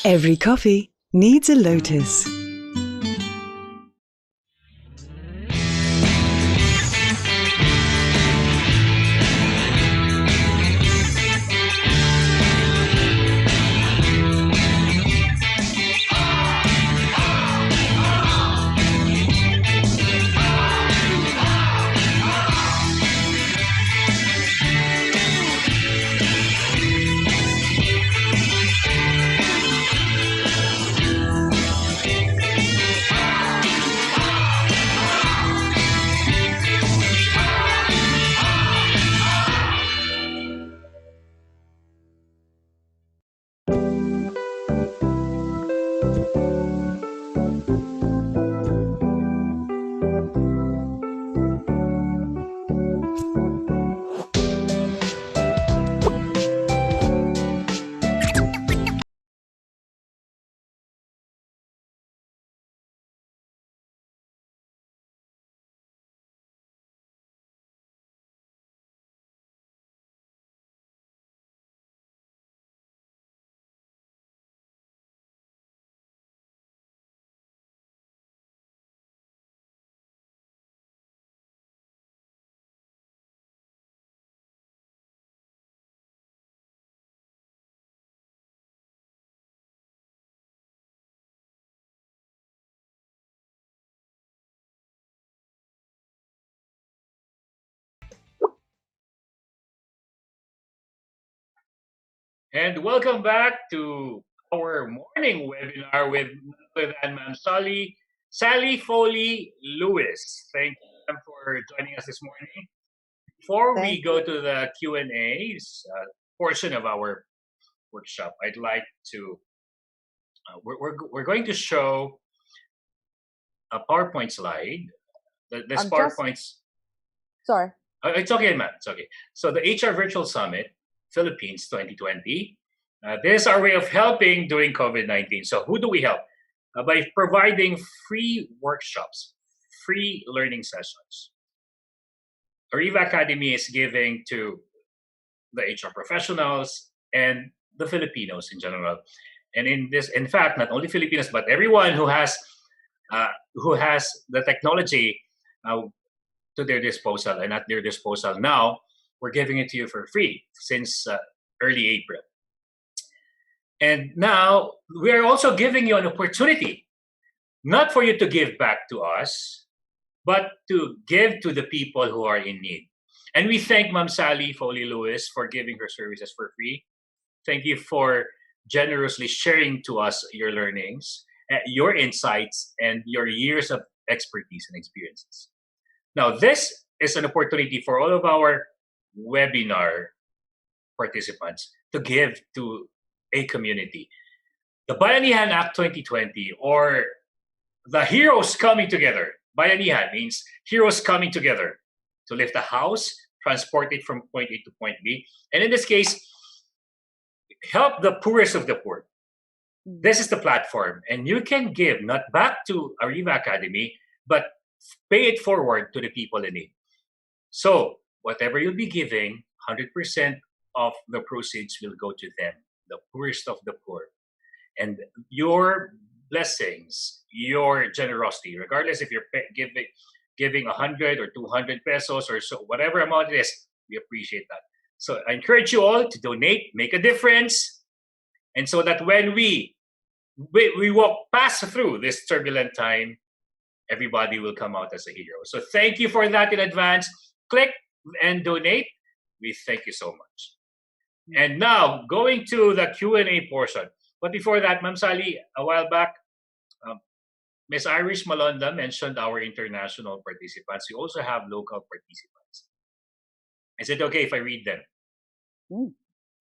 Every coffee needs a lotus. And welcome back to our morning webinar with none other than Ma'am Sally Foley-Lewis. Thank you ma'am, for joining us this morning. Before we Thank go you. to the Q&As portion of our workshop, I'd like to, we're going to show a PowerPoint slide. This I'm just PowerPoint's, sorry. it's okay, ma'am, it's okay. So the HR Virtual Summit, Philippines 2020. This is our way of helping during COVID-19. So who do we help? By providing free workshops, free learning sessions. Ariva Academy is giving to the HR professionals and the Filipinos in general. And in fact, not only Filipinos, but everyone who has the technology to their disposal and at their disposal now, we're giving it to you for free since early April. And now we are also giving you an opportunity, not for you to give back to us, but to give to the people who are in need. And we thank Ma'am Sally Foley-Lewis for giving her services for free. Thank you for generously sharing to us your learnings, your insights, and your years of expertise and experiences. Now, this is an opportunity for all of our webinar participants to give to a community. The Bayanihan Act 2020, or the heroes coming together. Bayanihan means heroes coming together to lift a house, transport it from point A to point B, and in this case, help the poorest of the poor. This is the platform, and you can give not back to Ariva Academy, but pay it forward to the people in need. So whatever you'll be giving, 100% of the proceeds will go to them, the poorest of the poor. And your blessings, your generosity, regardless if you're giving 100 or 200 pesos or so, whatever amount it is, we appreciate that. So I encourage you all to donate, make a difference, and so that when we walk past through this turbulent time, everybody will come out as a hero. So thank you for that in advance. Click and donate. We thank you so much. And now, going to the Q&A portion. But before that, Ma'am Sally, a while back, Ms. Irish Malonda mentioned our international participants. We also have local participants. Is it okay if I read them?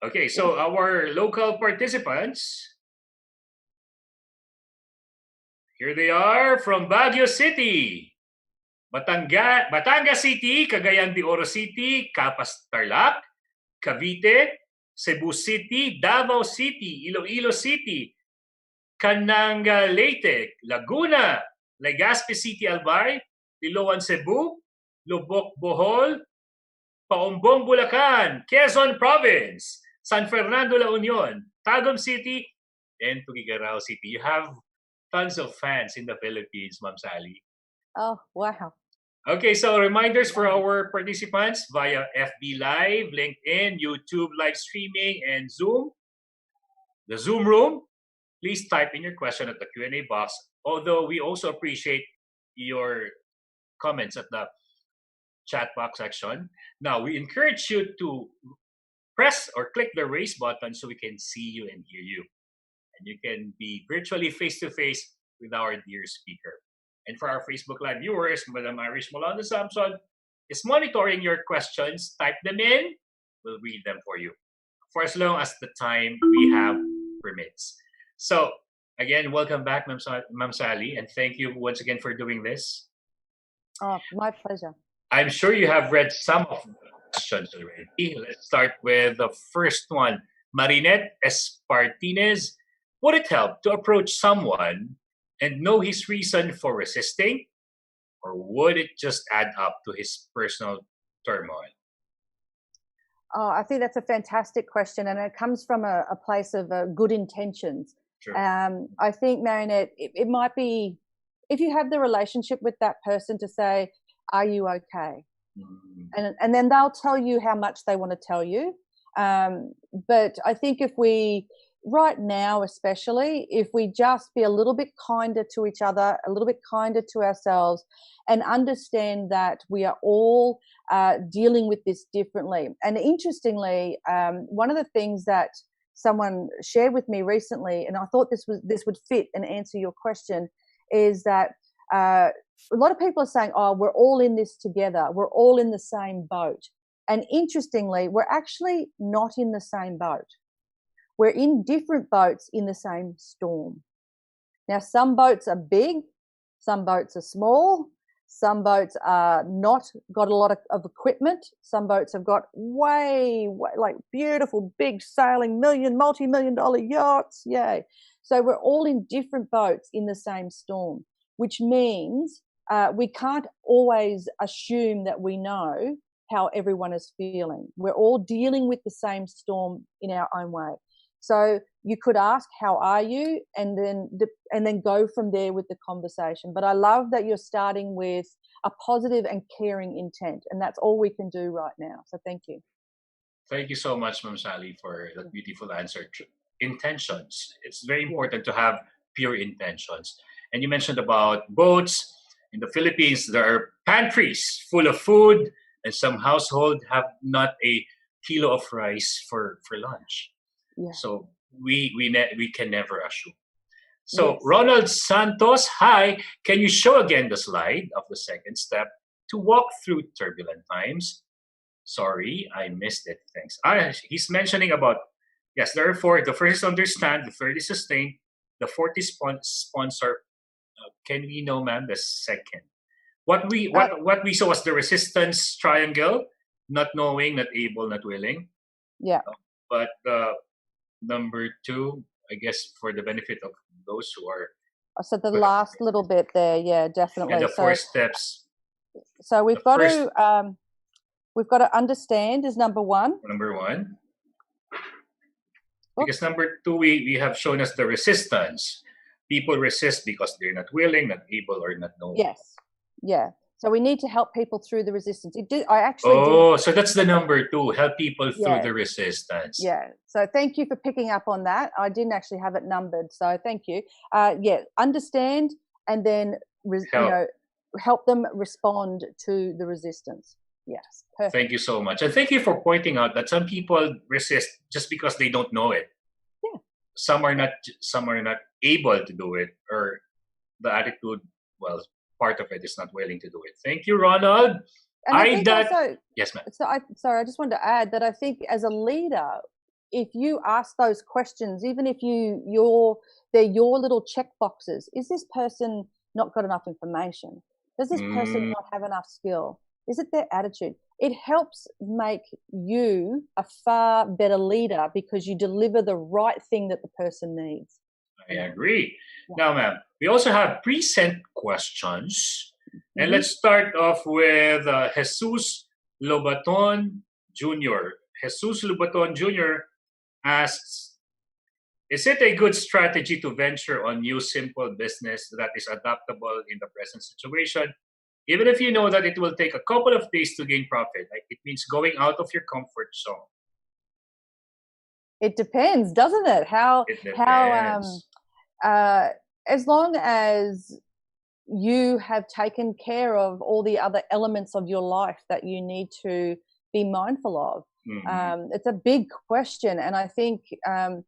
Okay, so our local participants, here they are from Baguio City, Batangas City, Cagayan de Oro City, Capas Tarlac, Cavite, Cebu City, Davao City, Iloilo City, Cananga Leyte, Laguna, Legazpi City Albay, Iloan Cebu, Lubok Bohol, Paumbong Bulacan, Quezon Province, San Fernando La Union, Tagum City, in Tuguegarao City. You have tons of fans in the Philippines, Ma'am Sally. Oh, wow. Okay, so reminders for our participants via FB Live, LinkedIn, YouTube live streaming, and Zoom. The Zoom room, please type in your question at the Q&A box. Although we also appreciate your comments at the chat box section. Now, we encourage you to press or click the raise button so we can see you and hear you. And you can be virtually face-to-face with our dear speaker. And for our Facebook Live viewers, Madam Irish Molanda Samson is monitoring your questions. Type them in. We'll read them for you for as long as the time we have permits. So, again, welcome back, Ma'am Sally, and thank you once again for doing this. Oh, my pleasure. I'm sure you have read some of the questions already. Let's start with the first one. Marinette Espartines, would it help to approach someone and know his reason for resisting? Or would it just add up to his personal turmoil? Oh, I think that's a fantastic question, and it comes from a place of good intentions. Sure. I think, Marinette, it might be, if you have the relationship with that person, to say, are you okay? And then they'll tell you how much they want to tell you. But I think if we, right now especially, if we just be a little bit kinder to each other, a little bit kinder to ourselves, and understand that we are all dealing with this differently. And interestingly, one of the things that someone shared with me recently, and I thought this would fit and answer your question, is that a lot of people are saying, oh, we're all in this together. We're all in the same boat. And interestingly, we're actually not in the same boat. We're in different boats in the same storm. Now, some boats are big, some boats are small, some boats are not got a lot of equipment, some boats have got way like beautiful, big sailing, multi-million dollar yachts, yay. So we're all in different boats in the same storm, which means we can't always assume that we know how everyone is feeling. We're all dealing with the same storm in our own way. So you could ask, how are you? And then go from there with the conversation. But I love that you're starting with a positive and caring intent. And that's all we can do right now. So thank you. Thank you so much, Ma'am Sally, for that beautiful answer. Intentions. It's very important to have pure intentions. And you mentioned about boats. In the Philippines, there are pantries full of food, and some households have not a kilo of rice for lunch. Yeah. So we can never assume. So Yes. Ronald Santos, hi. Can you show again the slide of the second step to walk through turbulent times? Sorry, I missed it. Thanks. He's mentioning about, yes, there are four. The first is understand, the third is sustain, the fourth is sponsor. Can we know, ma'am, the second? What we saw was the resistance triangle, not knowing, not able, not willing. Yeah. But number two, I guess, for the benefit of those who are. So the last little bit there, yeah, definitely. And the four steps. So we've got to understand is number one. Number one. Because number two, we have shown us the resistance. People resist because they're not willing, not able, or not knowing. Yes. Yeah. So we need to help people through the resistance. So that's the number two, help people through the resistance. Yeah. So thank you for picking up on that. I didn't actually have it numbered. So thank you. Understand and then help them respond to the resistance. Yes. Perfect. Thank you so much. And thank you for pointing out that some people resist just because they don't know it. Yeah. Some are not able to do it, or the attitude, part of it is not willing to do it. Thank you, Ronald. Yes, ma'am. So I just wanted to add that I think as a leader, if you ask those questions, even if they're your little check boxes, is this person not got enough information? Does this person not have enough skill? Is it their attitude? It helps make you a far better leader because you deliver the right thing that the person needs. I agree. Yeah. Now, ma'am, we also have pre-sent questions. And let's start off with Jesus Lobaton Jr. Jesus Lobaton Jr. asks, Is it a good strategy to venture on new simple business that is adaptable in the present situation, even if you know that it will take a couple of days to gain profit? Like, it means going out of your comfort zone. It depends, doesn't it? It depends. As long as you have taken care of all the other elements of your life that you need to be mindful of. It's a big question, and I think I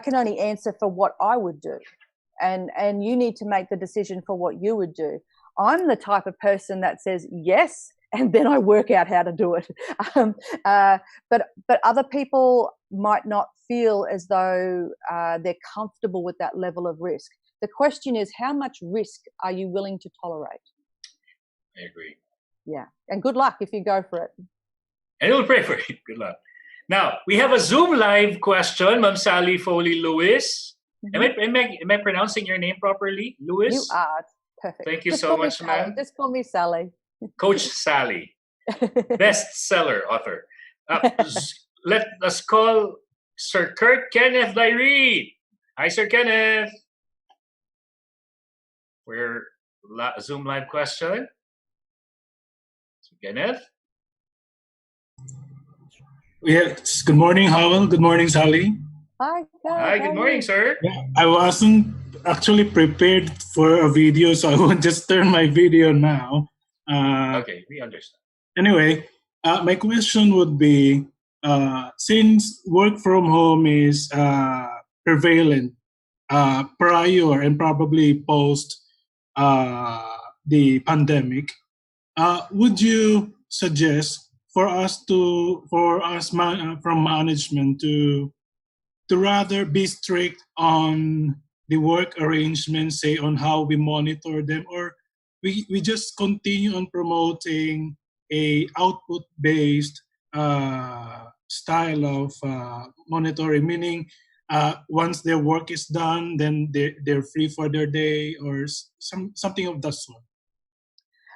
can only answer for what I would do, and you need to make the decision for what you would do. I'm the type of person that says yes, and then I work out how to do it. But other people might not feel as though they're comfortable with that level of risk. The question is, how much risk are you willing to tolerate? I agree. Yeah, and good luck if you go for it. And we'll pray for you. Good luck. Now, we have a Zoom live question, Ma'am Sally Foley-Lewis. Am I pronouncing your name properly, Lewis? You are. Perfect. Thank you so much, ma'am. Just call me Sally. Coach Sally, bestseller author. Let us call Sir Kurt Kenneth Lyreed. Hi, Sir Kenneth. We're Zoom live question. Sir Kenneth. Yes. Good morning, Howell. Good morning, Sally. Hi. Hi. Good morning, sir. Yeah, I wasn't actually prepared for a video, so I will just turn my video now. Okay, we understand. Anyway, my question would be, since work from home is prevalent prior and probably post the pandemic, would you suggest for us from management to rather be strict on the work arrangements, say on how we monitor them, or we just continue on promoting a output-based style of monitoring, meaning once their work is done, then they're free for their day, or something of that sort?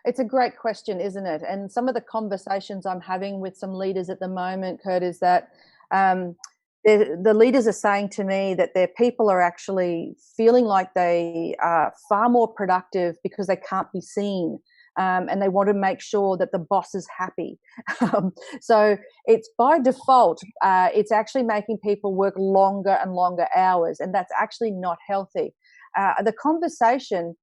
It's a great question, isn't it? And some of the conversations I'm having with some leaders at the moment, Kurt, is that the leaders are saying to me that their people are actually feeling like they are far more productive because they can't be seen. And they want to make sure that the boss is happy. So it's by default, it's actually making people work longer and longer hours, and that's actually not healthy. The conversation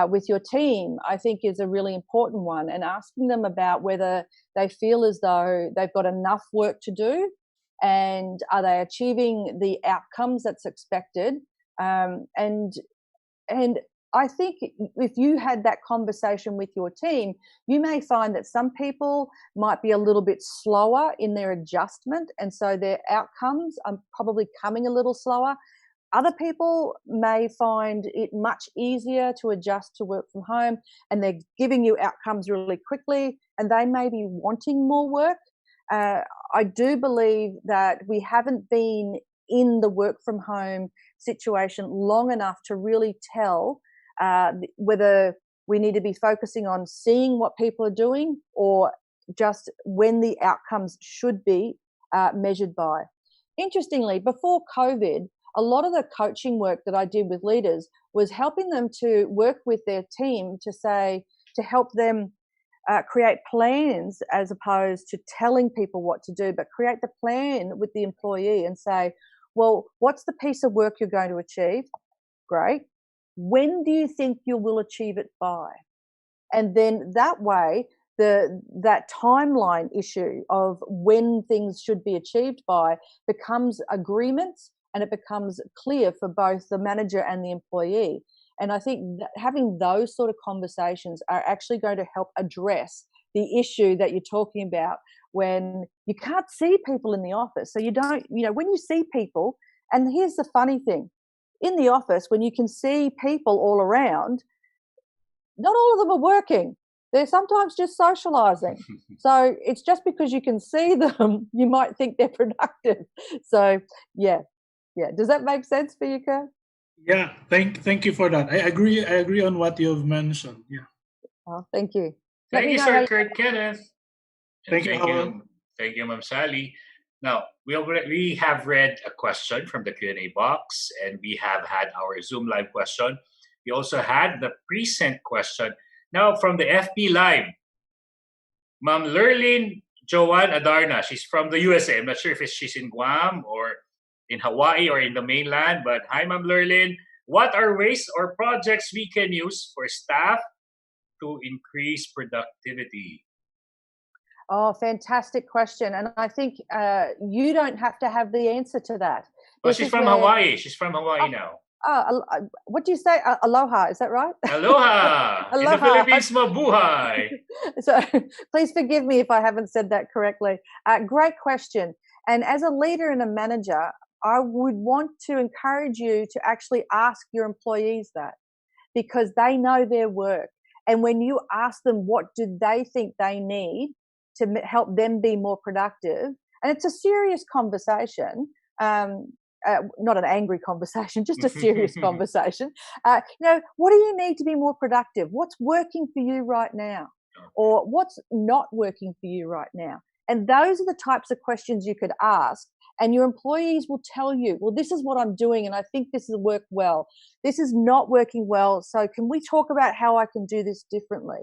with your team, I think, is a really important one, and asking them about whether they feel as though they've got enough work to do, and are they achieving the outcomes that's expected. And I think if you had that conversation with your team, you may find that some people might be a little bit slower in their adjustment, and so their outcomes are probably coming a little slower. Other people may find it much easier to adjust to work from home, and they're giving you outcomes really quickly, and they may be wanting more work. I do believe that we haven't been in the work from home situation long enough to really tell whether we need to be focusing on seeing what people are doing, or just when the outcomes should be measured by. Interestingly, before COVID, a lot of the coaching work that I did with leaders was helping them to work with their team to help them create plans, as opposed to telling people what to do, but create the plan with the employee and say, well, what's the piece of work you're going to achieve? Great. When do you think you will achieve it by? And then that way, that timeline issue of when things should be achieved by becomes agreements, and it becomes clear for both the manager and the employee. And I think that having those sort of conversations are actually going to help address the issue that you're talking about, when you can't see people in the office. So you don't, when you see people, and here's the funny thing, in the office, when you can see people all around, not all of them are working. They're sometimes just socializing. So it's just because you can see them, you might think they're productive. So, yeah. Does that make sense for you, Kurt? Yeah, thank you for that. I agree on what you've mentioned. Yeah. Oh, thank you. Thank you, Sir Kurt Kenneth. Thank you, Ma'am Sally. Now, we have read a question from the Q&A box, and we have had our Zoom live question. We also had the pre-sent question. Now, from the FB Live, Ma'am Lurlin Joanne Adarna, she's from the USA. I'm not sure if she's in Guam or in Hawaii or in the mainland, but hi, Ma'am Lurlin. What are ways or projects we can use for staff to increase productivity? Oh, fantastic question. And I think you don't have to have the answer to that. Oh, she's from Hawaii. She's from Hawaii now. What do you say? Aloha, is that right? Aloha. Aloha. In the Philippines, mabuhay. So please forgive me if I haven't said that correctly. Great question. And as a leader and a manager, I would want to encourage you to actually ask your employees that, because they know their work. And when you ask them what do they think they need to help them be more productive, and it's a serious conversation, not an angry conversation, just a serious conversation. What do you need to be more productive? What's working for you right now? Or what's not working for you right now? And those are the types of questions you could ask. And your employees will tell you, well, this is what I'm doing, and I think this will work well. This is not working well. So can we talk about how I can do this differently?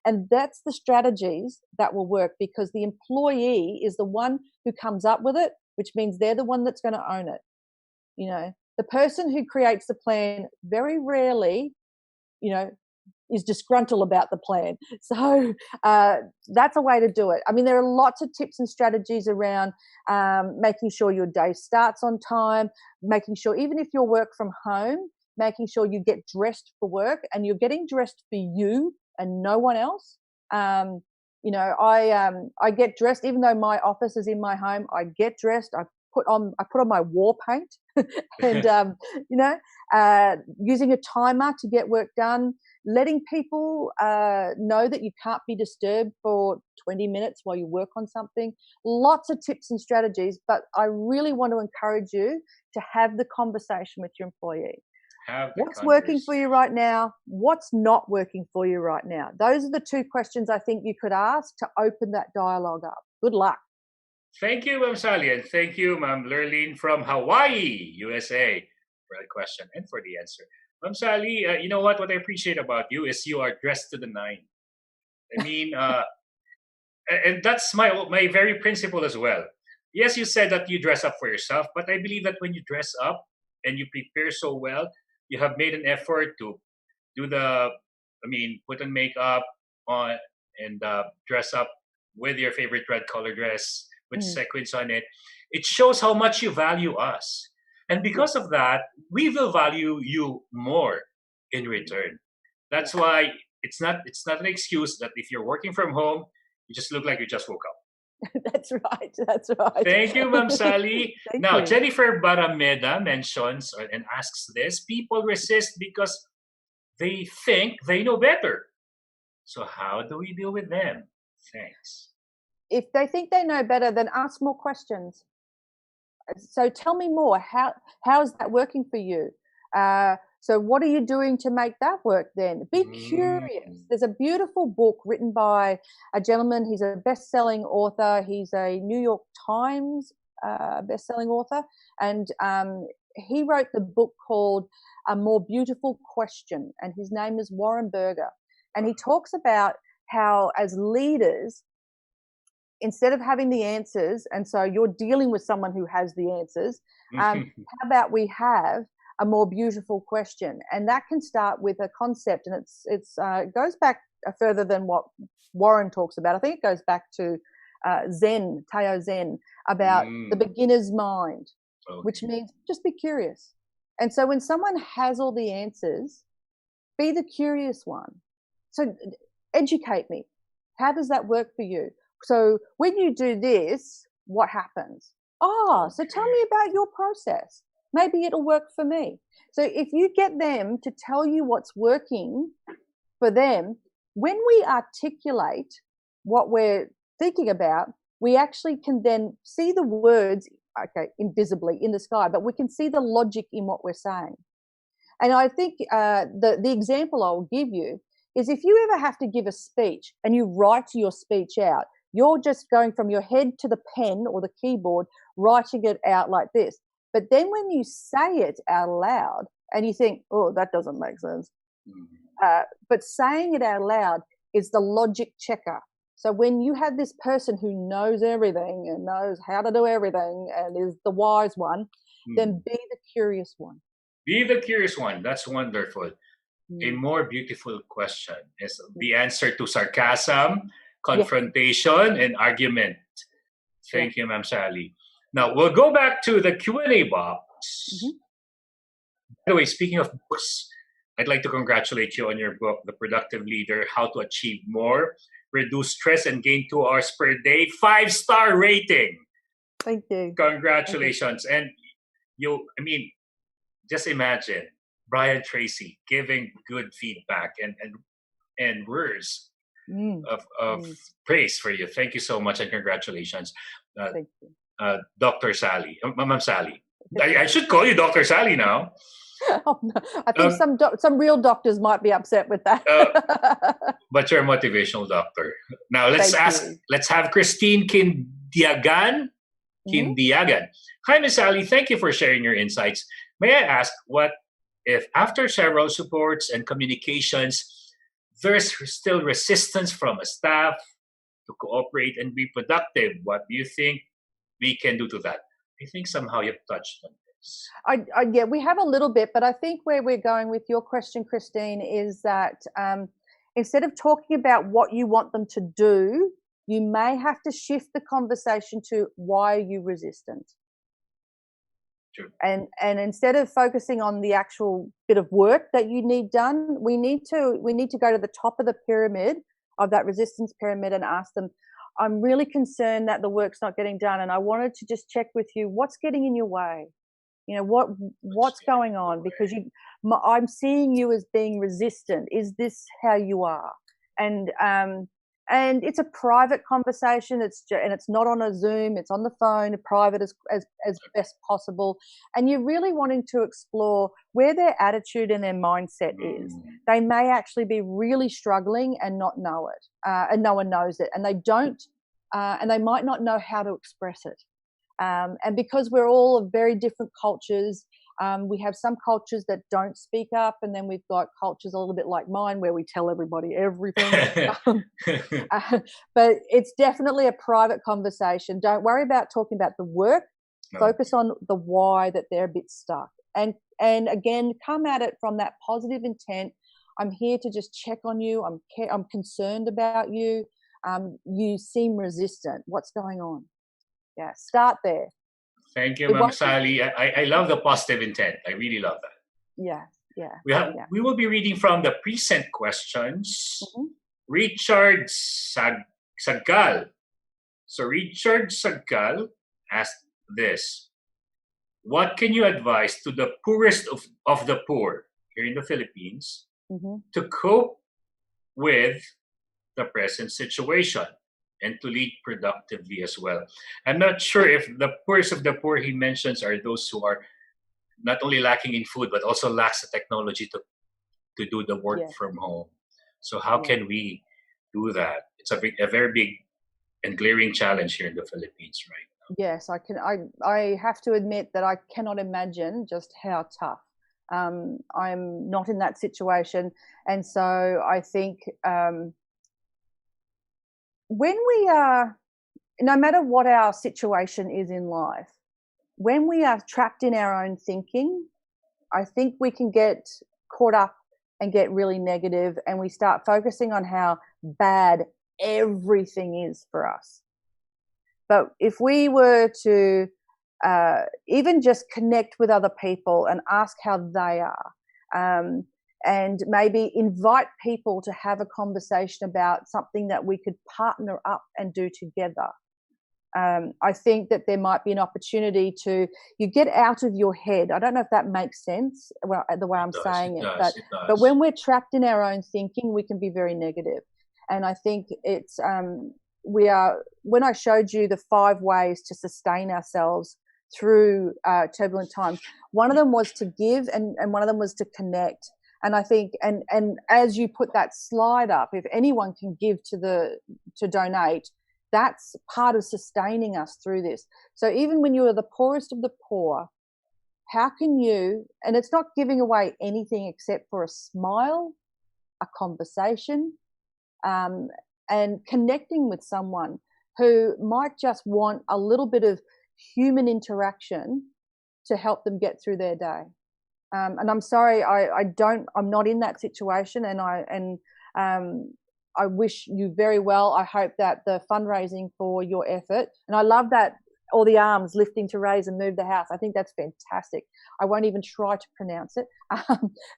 And that's the strategies that will work, because the employee is the one who comes up with it, which means they're the one that's going to own it. The person who creates the plan very rarely, is disgruntled about the plan. So that's a way to do it. I mean, there are lots of tips and strategies around making sure your day starts on time, making sure, even if you work from home, making sure you get dressed for work and you're getting dressed for you and no one else. I get dressed, even though my office is in my home. I get dressed. I put on my war paint, and using a timer to get work done. Letting people know that you can't be disturbed for 20 minutes while you work on something. Lots of tips and strategies, but I really want to encourage you to have the conversation with your employee. What's working for you right now? What's not working for you right now? Those are the two questions I think you could ask to open that dialogue up. Good luck. Thank you, Ma'am Sally, and thank you, Ma'am Lurlin from Hawaii, USA, for the question and for the answer. Ma'am Sally, you know what? What I appreciate about you is you are dressed to the nine. I mean, and that's my very principle as well. Yes, you said that you dress up for yourself, but I believe that when you dress up and you prepare so well, you have made an effort to put on makeup on and dress up with your favorite red color dress with sequins on it. It shows how much you value us. And because of that, we will value you more in return. That's why it's not an excuse that if you're working from home, you just look like you just woke up. That's right. Thank you, Ma'am Sally. Now, you. Jennifer Barameda mentions and asks this: people resist because they think they know better. So how do we deal with them? Thanks. If they think they know better, then ask more questions. So tell me more. How is that working for you? So what are you doing to make that work then? Be curious. There's a beautiful book written by a gentleman. He's a best-selling author. He's a New York Times best-selling author. And he wrote the book called A More Beautiful Question. And his name is Warren Berger. And he talks about how as leaders, instead of having the answers, and so you're dealing with someone who has the answers, how about we have a more beautiful question? And that can start with a concept, and it goes back further than what Warren talks about. I think it goes back to Zen, Tao Zen, about the beginner's mind, which means just be curious. And so when someone has all the answers, be the curious one. So educate me. How does that work for you? So when you do this, what happens? So tell me about your process. Maybe it'll work for me. So if you get them to tell you what's working for them, when we articulate what we're thinking about, we actually can then see the words, invisibly in the sky, but we can see the logic in what we're saying. And I think the example I'll give you is if you ever have to give a speech and you write your speech out, You're just going from your head to the pen or the keyboard, writing it out like this. But then when you say it out loud and you think, oh, that doesn't make sense. But saying it out loud is the logic checker. So when you have this person who knows everything and knows how to do everything and is the wise one, then be the curious one. Be the curious one. That's wonderful. A more beautiful question is the answer to sarcasm, confrontation, and argument. Thank you, Ma'am Sally. Now, we'll go back to the Q&A box. By the way, speaking of books, I'd like to congratulate you on your book, The Productive Leader, How to Achieve More, Reduce Stress, and Gain 2 Hours Per Day. 5-star rating. Thank you. Congratulations. And just imagine Brian Tracy giving good feedback and words of praise for you. Thank you so much and congratulations. Thank you. Dr. Sally, Ma'am Sally. I should call you Dr. Sally now. Oh, no. I think some real doctors might be upset with that. But you're a motivational doctor. Now let's have Christine Kindiagan. Hi, Miss Sally. Thank you for sharing your insights. May I ask, what if after several supports and communications, there's still resistance from a staff to cooperate and be productive? What do you think we can do to that? I think somehow you've touched on this. Yeah, we have a little bit, but I think where we're going with your question, Christine, is that instead of talking about what you want them to do, you may have to shift the conversation to why are you resistant? True. And instead of focusing on the actual bit of work that you need done, we need to go to the top of the pyramid, of that resistance pyramid, and ask them, I'm really concerned that the work's not getting done, and I wanted to just check with you, what's getting in your way? You know, what's going on? Because I'm seeing you as being resistant. Is this how you are? And it's a private conversation. It's not on a Zoom. It's on the phone, private as best possible. And you're really wanting to explore where their attitude and their mindset is. They may actually be really struggling and not know it, and no one knows it, and they don't, and they might not know how to express it. And because we're all of very different cultures, we have some cultures that don't speak up, and then we've got cultures a little bit like mine where we tell everybody everything. But it's definitely a private conversation. Don't worry about talking about the work. Focus on the why that they're a bit stuck. And again, come at it from that positive intent. I'm here to just check on you. I'm concerned about you. You seem resistant. What's going on? Yeah, start there. Thank you, Ma'am Sally. I love the positive intent. I really love that. Yeah. We will be reading from the pre-sent questions. Richard Sagal. So Richard Sagal asked this. What can you advise to the poorest of the poor here in the Philippines to cope with the present situation and to lead productively as well? I'm not sure if the poorest of the poor he mentions are those who are not only lacking in food, but also lacks the technology to do the work from home. So how can we do that? It's a very big and glaring challenge here in the Philippines right now. Yes, I have to admit that I cannot imagine just how tough. I'm not in that situation. And so I think when we are, no matter what our situation is in life, when we are trapped in our own thinking, I think we can get caught up and get really negative, and we start focusing on how bad everything is for us. But if we were to even just connect with other people and ask how they are, and maybe invite people to have a conversation about something that we could partner up and do together. I think that there might be an opportunity you get out of your head. I don't know if that makes sense, the way I'm saying it, but when we're trapped in our own thinking, we can be very negative. And I think it's, when I showed you the 5 ways to sustain ourselves through turbulent times, one of them was to give and one of them was to connect. And I think, and as you put that slide up, if anyone can give to donate, that's part of sustaining us through this. So even when you are the poorest of the poor, how can you, and it's not giving away anything except for a smile, a conversation, and connecting with someone who might just want a little bit of human interaction to help them get through their day. And I'm sorry, I'm not in that situation, and I wish you very well. I hope that the fundraising for your effort, and I love that all the arms lifting to raise and move the house. I think that's fantastic. I won't even try to pronounce it.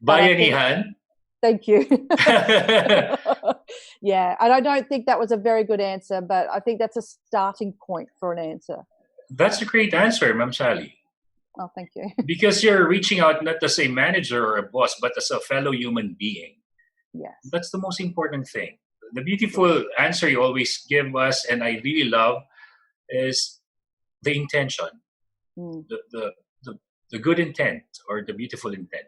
Bayanihan. Thank you. Yeah, and I don't think that was a very good answer, but I think that's a starting point for an answer. That's a great answer, Ma'am Sally. Oh, thank you. Because you're reaching out not as a manager or a boss, but as a fellow human being. Yes. That's the most important thing. The beautiful answer you always give us, and I really love, is the intention, the good intent, or the beautiful intent.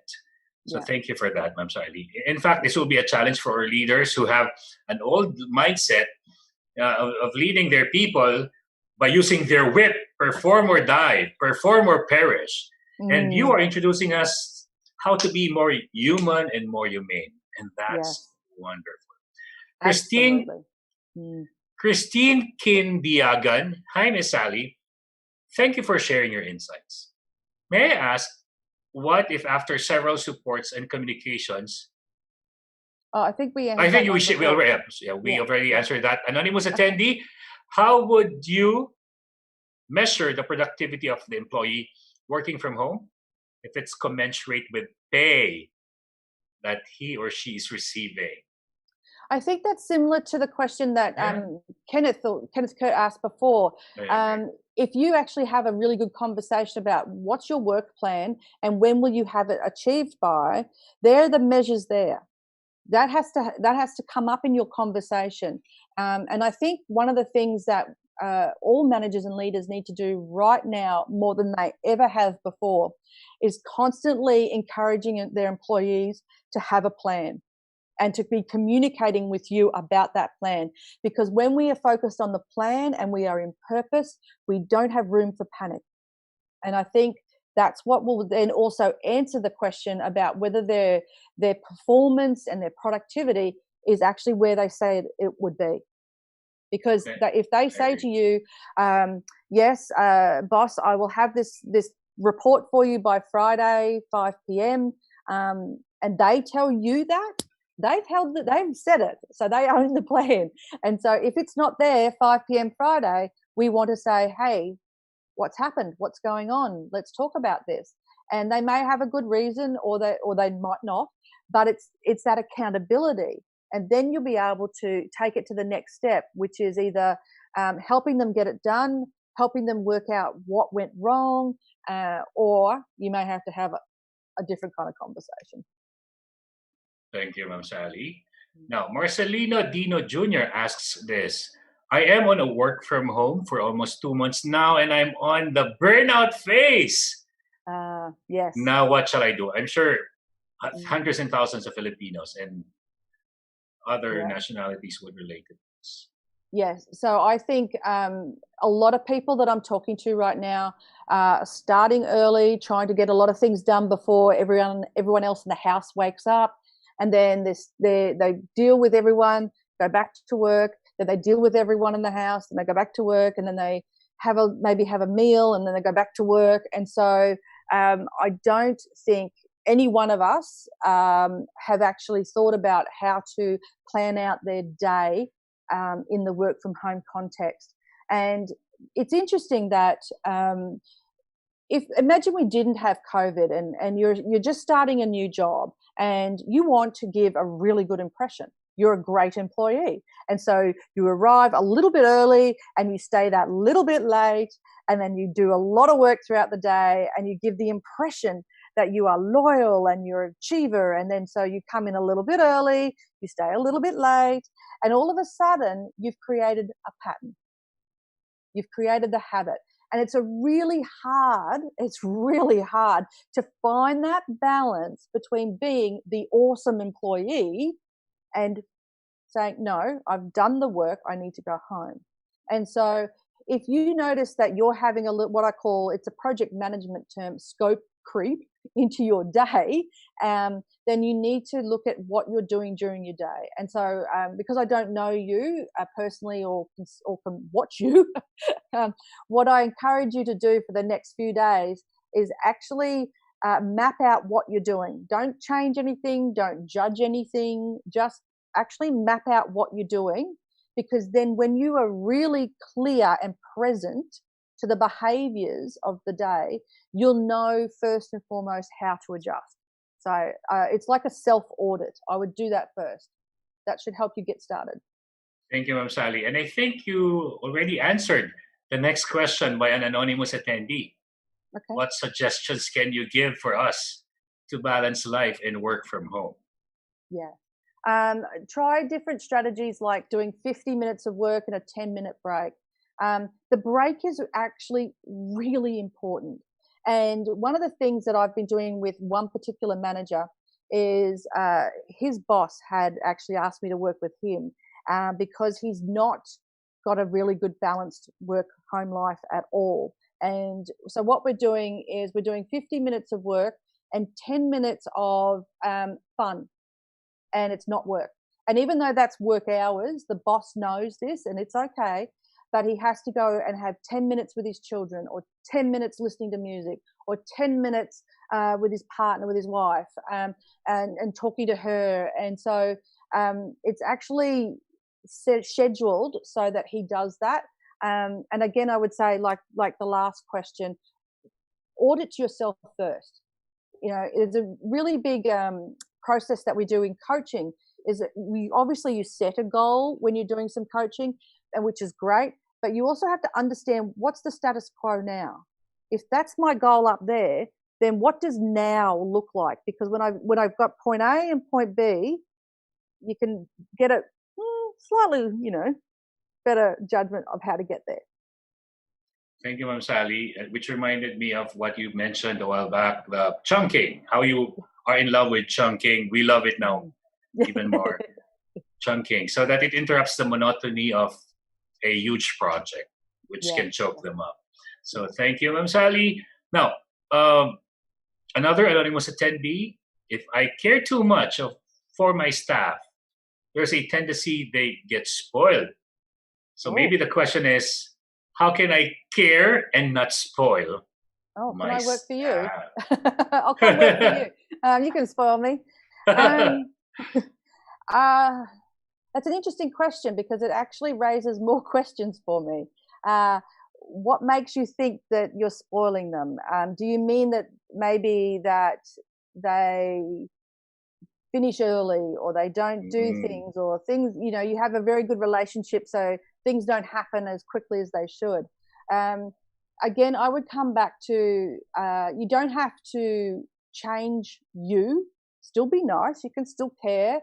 So thank you for that, Ma'am Sally. In fact, this will be a challenge for our leaders who have an old mindset of leading their people by using their whip, perform or die, perform or perish. And you are introducing us how to be more human and more humane. And that's wonderful. Christine Kindiagan. Hi, Miss Sally. Thank you for sharing your insights. May I ask, what if after several supports and communications? I think we already answered that. Anonymous attendee, how would you measure the productivity of the employee working from home if it's commensurate with pay that he or she is receiving? I think that's similar to the question that Kenneth Kurt asked before. If you actually have a really good conversation about what's your work plan and when will you have it achieved by, there are the measures there. That has to come up in your conversation. And I think one of the things that all managers and leaders need to do right now, more than they ever have before, is constantly encouraging their employees to have a plan and to be communicating with you about that plan. Because when we are focused on the plan and we are in purpose, we don't have room for panic. And I think that's what will then also answer the question about whether their performance and their productivity is actually where they say it would be. Because if they say to you, yes, boss, I will have this report for you by Friday, 5 p.m., and they tell you that, they've said it, so they own the plan. And so if it's not there 5 p.m. Friday, we want to say, hey, what's happened? What's going on? Let's talk about this. And they may have a good reason, or they might not, but it's that accountability. And then you'll be able to take it to the next step, which is either helping them get it done, helping them work out what went wrong, or you may have to have a different kind of conversation. Thank you, Ma'am Sally. Now, Marcelino Dino Jr. asks this. I am on a work from home for almost 2 months now, and I'm on the burnout phase. Yes. Now, what shall I do? I'm sure hundreds and thousands of Filipinos and other nationalities would relate to this. Yes. So I think a lot of people that I'm talking to right now are starting early, trying to get a lot of things done before everyone else in the house wakes up. And then they deal with everyone, go back to work, then they deal with everyone in the house, and they go back to work, and then they maybe have a meal, and then they go back to work. And so I don't think any one of us have actually thought about how to plan out their day in the work from home context. And it's interesting that imagine we didn't have COVID and you're just starting a new job and you want to give a really good impression. You're a great employee. And so you arrive a little bit early and you stay that little bit late, and then you do a lot of work throughout the day and you give the impression that you are loyal and you're an achiever. And then so you come in a little bit early, you stay a little bit late, and all of a sudden you've created a pattern. You've created the habit. And it's really hard to find that balance between being the awesome employee and saying, no, I've done the work, I need to go home. And so if you notice that you're having what I call, it's a project management term, scope creep into your day, then you need to look at what you're doing during your day. And so because I don't know you personally or can watch you, what I encourage you to do for the next few days is actually map out what you're doing. Don't change anything. Don't judge anything. Just actually map out what you're doing, because then when you are really clear and present to the behaviors of the day, you'll know first and foremost how to adjust. So it's like a self-audit. I would do that first. That should help you get started. Thank you, Ma'am Sally. And I think you already answered the next question by an anonymous attendee. Okay. What suggestions can you give for us to balance life and work from home? Yeah. Try different strategies like doing 50 minutes of work and a 10-minute break. The break is actually really important. And one of the things that I've been doing with one particular manager is his boss had actually asked me to work with him because he's not got a really good balanced work-home life at all. And so what we're doing is we're doing 50 minutes of work and 10 minutes of fun, and it's not work. And even though that's work hours, the boss knows this and it's okay, but he has to go and have 10 minutes with his children, or 10 minutes listening to music, or 10 minutes with his partner, with his wife, and talking to her. And so it's actually scheduled so that he does that. And again, I would say, like the last question, audit yourself first. You know, it's a really big process that we do in coaching. Is that you set a goal when you're doing some coaching, and which is great, but you also have to understand what's the status quo now. If that's my goal up there, then what does now look like? Because when I've got point A and point B, you can get a slightly, better judgment of how to get there. Thank you, Ma'am Sally, which reminded me of what you mentioned a while back, the chunking, how you are in love with chunking. We love it now even more. Chunking, so that it interrupts the monotony of a huge project, which can choke them up. So thank you, Ma'am Sally. Now, another anonymous attendee, if I care too much for my staff, there's a tendency they get spoiled. So maybe the question is, how can I care and not spoil? Oh, can I work for you? I'll come work for you. You can spoil me. That's an interesting question, because it actually raises more questions for me. What makes you think that you're spoiling them? Do you mean that maybe that they finish early, or they don't do things, or things, you have a very good relationship, so things don't happen as quickly as they should? Again, I would come back to, you don't have to change you. Still be nice. You can still care.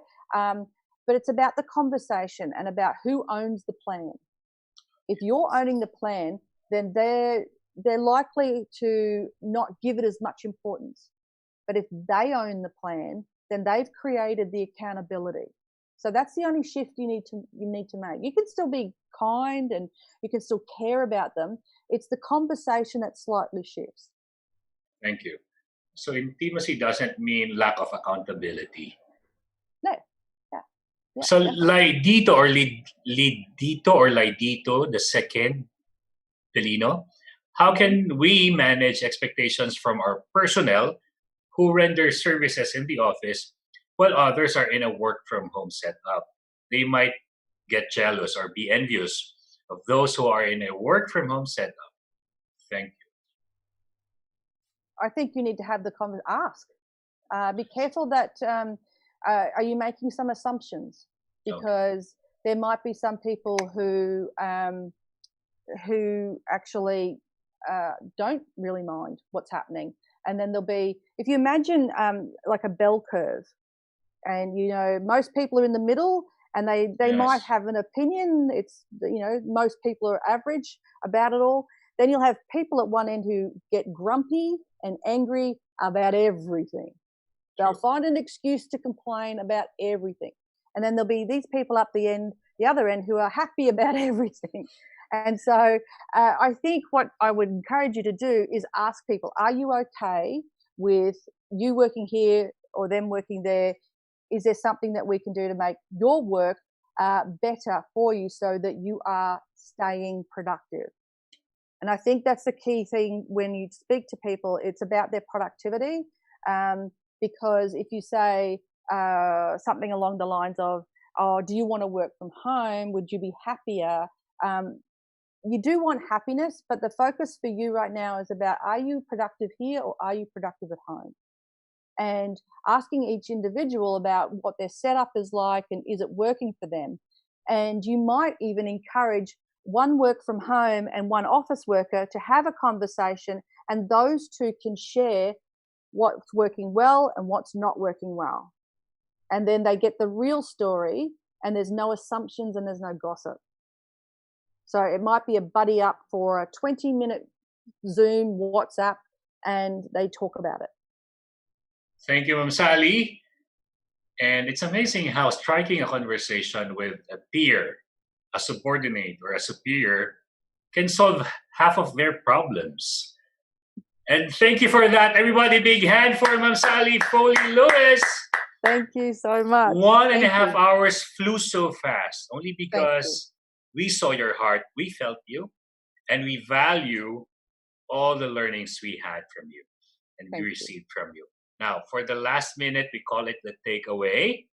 But it's about the conversation and about who owns the plan. If you're owning the plan, then they're likely to not give it as much importance. But if they own the plan, then they've created the accountability. So that's the only shift you need to make. You can still be kind and you can still care about them. It's the conversation that slightly shifts. Thank you. So intimacy doesn't mean lack of accountability. No. Yeah, so Laidito or Lidito or Laidito, the second Filino, how can we manage expectations from our personnel who render services in the office while others are in a work-from-home setup? They might get jealous or be envious of those who are in a work-from-home setup. Thank you. I think you need to have the ask. Be careful that are you making some assumptions? Because there might be some people who actually don't really mind what's happening, and then there'll be, if you imagine like a bell curve, and most people are in the middle, and they might have an opinion. It's most people are average about it all. Then you'll have people at one end who get grumpy and angry about everything. They'll find an excuse to complain about everything. And then there'll be these people up the other end who are happy about everything. And so I think what I would encourage you to do is ask people, are you okay with you working here or them working there? Is there something that we can do to make your work better for you so that you are staying productive? And I think that's the key thing when you speak to people. It's about their productivity, because if you say something along the lines of, oh, do you want to work from home? Would you be happier? You do want happiness, but the focus for you right now is about, are you productive here or are you productive at home? And asking each individual about what their setup is like and is it working for them. And you might even encourage one work from home and one office worker to have a conversation, and those two can share what's working well and what's not working well. And then they get the real story, and there's no assumptions and there's no gossip. So it might be a buddy up for a 20-minute Zoom, WhatsApp, and they talk about it. Thank you, Ma'am Sally. And it's amazing how striking a conversation with a peer, a subordinate, or a superior can solve half of their problems. And thank you for that. Everybody, big hand for Ma'am Sally Foley-Lewis. Thank you so much. 1.5 hours flew so fast, only because we saw your heart, we felt you, and we value all the learnings we had from you and we received from you. Now, for the last minute, we call it the takeaway.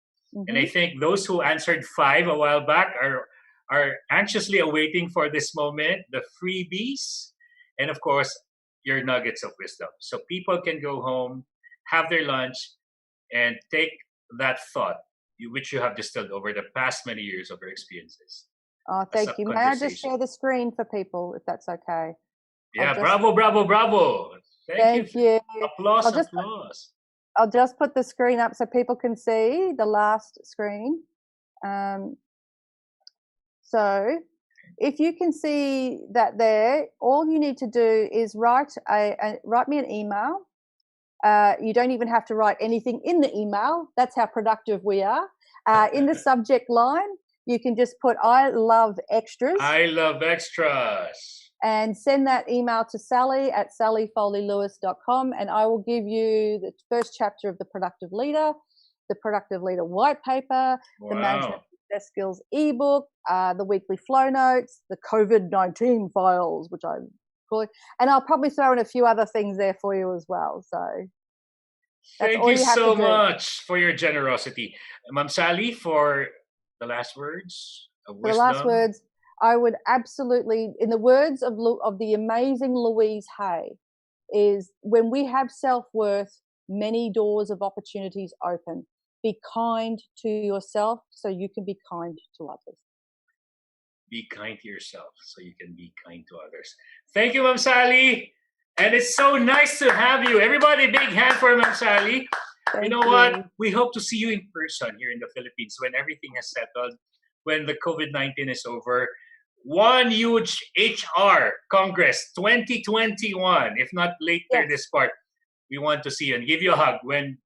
And I think those who answered 5 a while back are anxiously awaiting for this moment, the freebies, and of course, your nuggets of wisdom. So people can go home, have their lunch, and take that thought, which you have distilled over the past many years of your experiences. Oh, thank you. May I just share the screen for people, if that's okay? Yeah, bravo, bravo, bravo. Thank you. Applause, applause. I'll just put the screen up so people can see the last screen. So if you can see that there, all you need to do is write me an email. You don't even have to write anything in the email. That's how productive we are. In the subject line, you can just put, I love extras. I love extras. And send that email to Sally at sallyfoleylewis.com, and I will give you the first chapter of the Productive Leader, the Productive Leader white paper, the Management Success Skills ebook, the weekly flow notes, the COVID-19 files, which I call it, and I'll probably throw in a few other things there for you as well. So thank you so much for your generosity. Ma'am Sally, for the last words of wisdom. For the last words, I would absolutely, in the words of the amazing Louise Hay, is when we have self-worth, many doors of opportunities open. Be kind to yourself so you can be kind to others. Be kind to yourself so you can be kind to others. Thank you, Ma'am Sally. And it's so nice to have you. Everybody, big hand for Ma'am Sally. You know what? We hope to see you in person here in the Philippines when everything has settled, when the COVID-19 is over. One huge HR Congress 2021, if not later this part. We want to see you and give you a hug when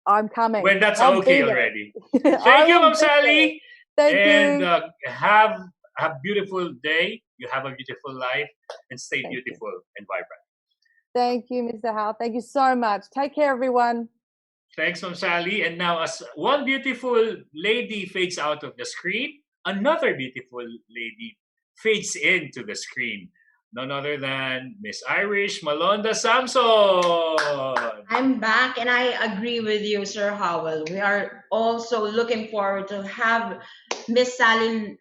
I'm coming. When that's okay already. Thank you, Ma'am Sally. Thank you. And have a beautiful day. You have a beautiful life and stay beautiful and vibrant. Thank you, Mr. Howe. Thank you so much. Take care, everyone. Thanks, Ma'am Sally. And now, as one beautiful lady fades out of the screen, another beautiful lady fades into the screen. None other than Miss Irish Malonda Samson. I'm back, and I agree with you, Sir Howell. We are also looking forward to have Miss Sally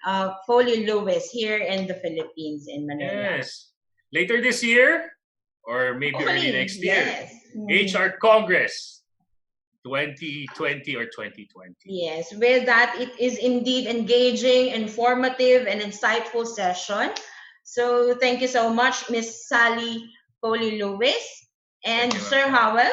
Foley-Lewis here in the Philippines, in Manila. Yes. Later this year, or maybe early next year. Yes. HR Congress 2020 or 2020. Yes, with that, it is indeed engaging, informative, and insightful session. So thank you so much, Miss Sally Foley-Lewis. And Sir Howell,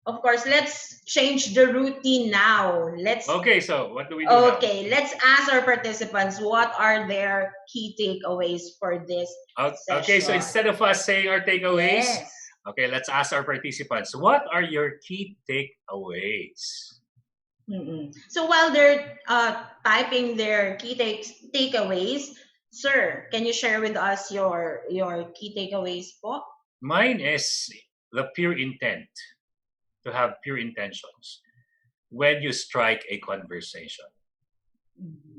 of course, let's change the routine now. Okay, so what do we do now? Let's ask our participants what are their key takeaways for this session. Okay, so instead of us saying our takeaways, okay, let's ask our participants, what are your key takeaways? So while they're typing their key takeaways, Sir, can you share with us your key takeaways po? Mine is the pure intent, to have pure intentions when you strike a conversation.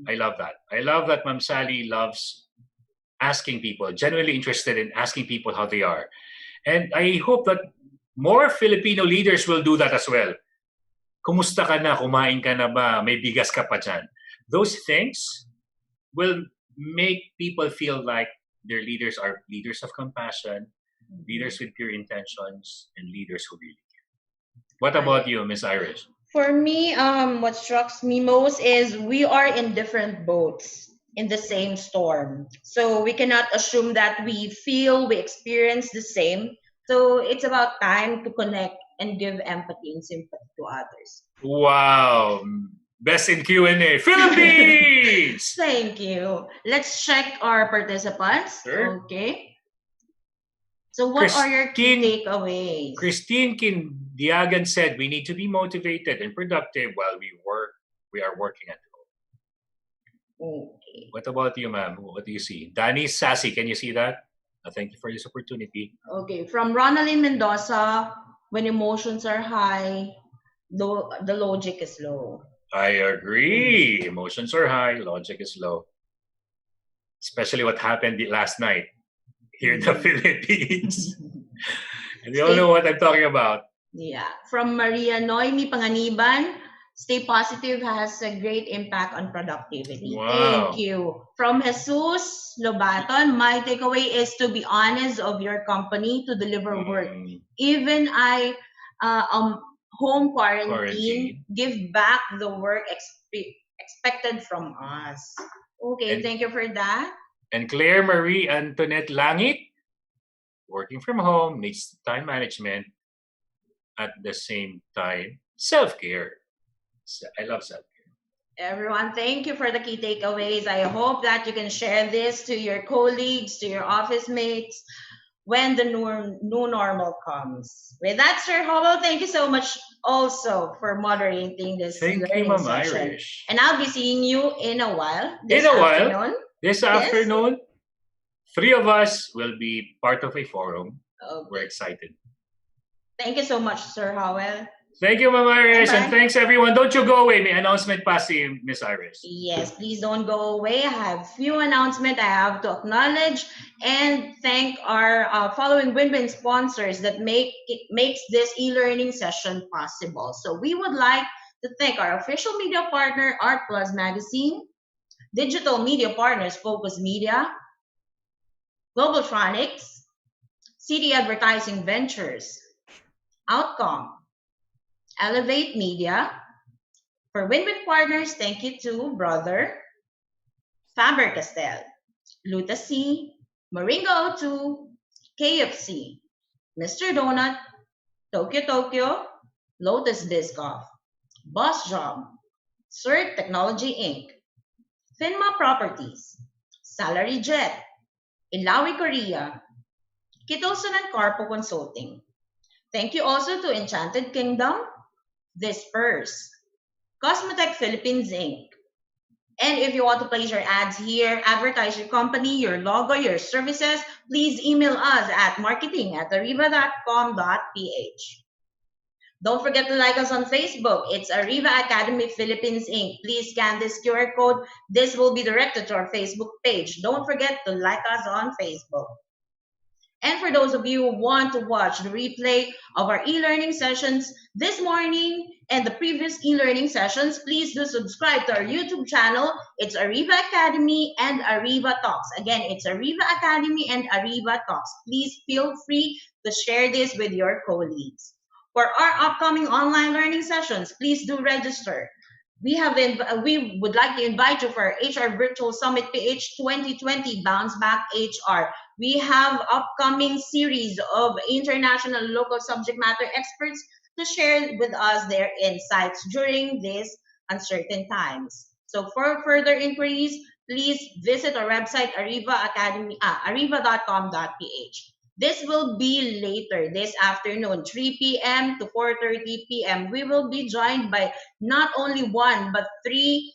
I love that. I love that Ma'am Sally loves asking people, genuinely interested in asking people how they are. And I hope that more Filipino leaders will do that as well. Kumusta ka na? Kumain ka na ba? May bigas ka pa dyan? Those things will make people feel like their leaders are leaders of compassion, leaders with pure intentions, and leaders who really care. What about you, Miss Irish? For me, what strikes me most is we are in different boats in the same storm. So we cannot assume that we experience the same. So it's about time to connect and give empathy and sympathy to others. Wow. Best in Q&A. Philippines! Thank you. Let's check our participants. Sure. Okay. So what are your key takeaways? Christine Kindiagan said we need to be motivated and productive while we are working at home. Okay. What about you, ma'am? What do you see? Danny Sassy, can you see that? Thank you for this opportunity. Okay. From Ronaldin Mendoza, when emotions are high, the logic is low. I agree. Emotions are high, logic is low. Especially what happened last night here in the Philippines. And you all know what I'm talking about. Yeah. From Maria Noemi Panganiban, stay positive has a great impact on productivity. Wow. Thank you. From Jesus Lobaton, my takeaway is to be honest of your company to deliver work. Even home quarantine, give back the work expected from us. Okay, thank you for that. And Claire Marie Antoinette Langit, working from home needs time management, at the same time self-care. I love self-care. Everyone, thank you for the key takeaways. I hope that you can share this to your colleagues, to your office mates, when the new normal comes. With that, Sir Howell, thank you so much also for moderating this learning session. Irish. And I'll be seeing you in a while. This afternoon, 3 of us will be part of a forum. Okay. We're excited. Thank you so much, Sir Howell. Thank you, Ma'am Iris, and thanks everyone. Don't you go away. May announcement pa si Miss Iris. Yes, please don't go away. I have few announcements I have to acknowledge and thank our following win-win sponsors that makes this e-learning session possible. So we would like to thank our official media partner, Art Plus Magazine, digital media partners, Focus Media, Globaltronics, City Advertising Ventures, Outcome, Elevate Media. For win-win partners, thank you to Brother, Faber-Castell, Lutacy, Moringa O2, KFC, Mr. Donut, Tokyo, Lotus Biscoff, Boss Job, CERT Technology Inc., Finma Properties, Salary Jet, Ilawi Korea, Kitosan and Carpo Consulting. Thank you also to Enchanted Kingdom, Disperse, Cosmetech Philippines Inc. And if you want to place your ads here, advertise your company, your logo, your services, please email us at marketing@ariva.com.ph. Don't forget to like us on Facebook. It's Ariva Academy Philippines Inc. Please scan this QR code. This will be directed to our Facebook page. Don't forget to like us on Facebook. And for those of you who want to watch the replay of our e-learning sessions this morning and the previous e-learning sessions, please do subscribe to our YouTube channel. It's Ariva Academy and Ariva Talks. Again, it's Ariva Academy and Ariva Talks. Please feel free to share this with your colleagues. For our upcoming online learning sessions, please do register. We would like to invite you for our HR Virtual Summit PH 2020 Bounce Back HR. We have upcoming series of international and local subject matter experts to share with us their insights during these uncertain times. So for further inquiries, please visit our website, ariva.com.ph. This will be later this afternoon, 3 p.m. to 4:30 p.m. We will be joined by not only one, but 3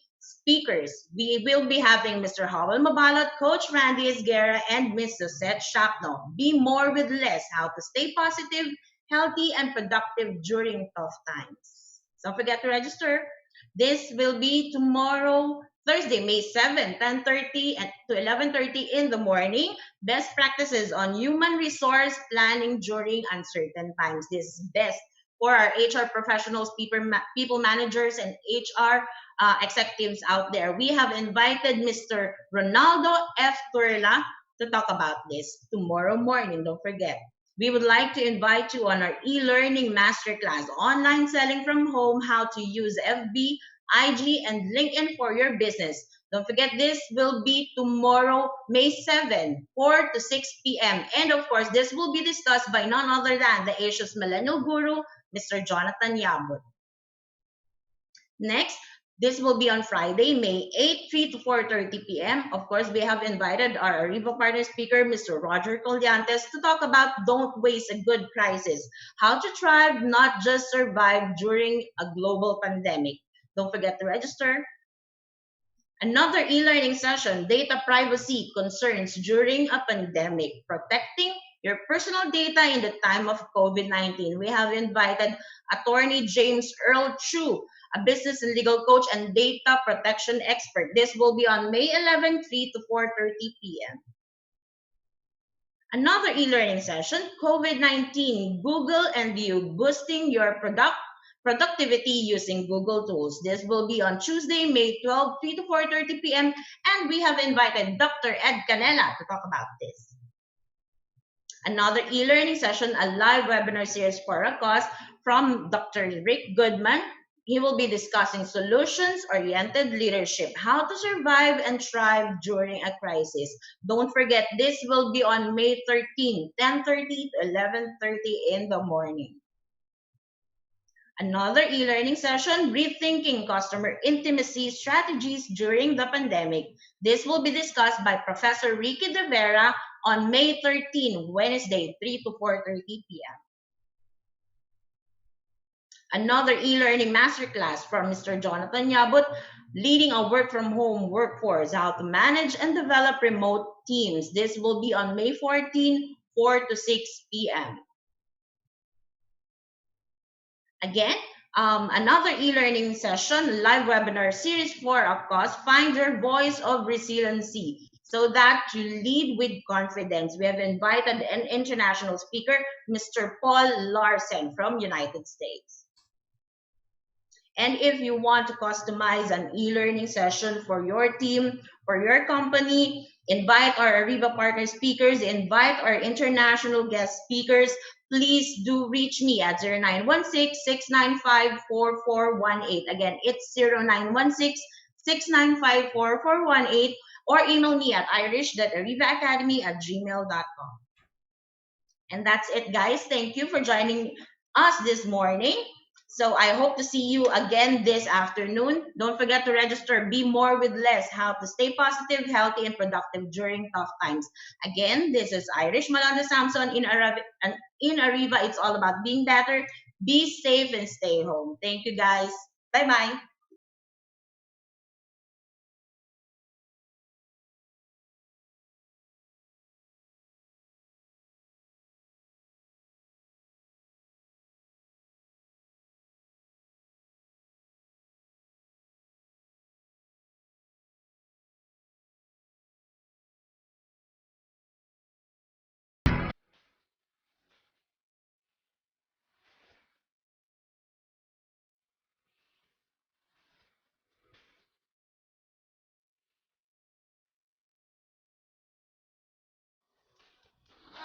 speakers. We will be having Mr. Howell Mabalot, Coach Randy Esguerra, and Ms. Suzette Shapno. Be more with less, how to stay positive, healthy, and productive during tough times. Don't forget to register. This will be tomorrow, Thursday, May 7, 10:30 to 11:30 in the morning. Best practices on human resource planning during uncertain times. This is best for our HR professionals, people managers, and HR executives out there. We have invited Mr. Ronaldo F. Turla to talk about this tomorrow morning. Don't forget. We would like to invite you on our e-learning masterclass, online selling from home, how to use FB, IG, and LinkedIn for your business. Don't forget, this will be tomorrow, May 7, 4 to 6 p.m. And of course, this will be discussed by none other than the Asia's Millennial Guru, Mr. Jonathan Yabut. Next, this will be on Friday, May 8, 3 to 4:30 p.m. Of course, we have invited our Ariva partner speaker, Mr. Roger Colliantes, to talk about Don't Waste a Good Crisis, how to thrive, not just survive during a global pandemic. Don't forget to register. Another e-learning session, Data Privacy Concerns During a Pandemic, Protecting Your Personal Data in the Time of COVID-19. We have invited Attorney James Earl Chu, a business and legal coach and data protection expert. This will be on May 11, 3 to 4:30 p.m. Another e-learning session, COVID-19, Google and You, Boosting Your Productivity Using Google Tools. This will be on Tuesday, May 12, 3 to 4:30 p.m. And we have invited Dr. Ed Canela to talk about this. Another e-learning session, a live webinar series for a cause from Dr. Rick Goodman. He will be discussing solutions-oriented leadership, how to survive and thrive during a crisis. Don't forget, this will be on May 13, 10:30 to 11:30 in the morning. Another e-learning session, Rethinking Customer Intimacy Strategies During the Pandemic. This will be discussed by Professor Ricky De Vera on May 13, Wednesday, 3 to 4:30 p.m. Another e-learning masterclass from Mr. Jonathan Yabut, Leading a Work-from-Home Workforce, how to manage and develop remote teams. This will be on May 14, 4 to 6 p.m. Again, another e-learning session, live webinar series for a cause, Find Your Voice of Resiliency, so that you lead with confidence. We have invited an international speaker, Mr. Paul Larsen from United States. And if you want to customize an e-learning session for your team, for your company, invite our Ariva partner speakers, invite our international guest speakers, please do reach me at 0916-695-4418. Again, it's 0916-695-4418, or email me at irish.arivaacademy@gmail.com. And that's it, guys. Thank you for joining us this morning. So I hope to see you again this afternoon. Don't forget to register. Be more with less, how to stay positive, healthy, and productive during tough times. Again, this is Irish Malanda Samson in Ariva. It's all about being better. Be safe and stay home. Thank you, guys. Bye-bye.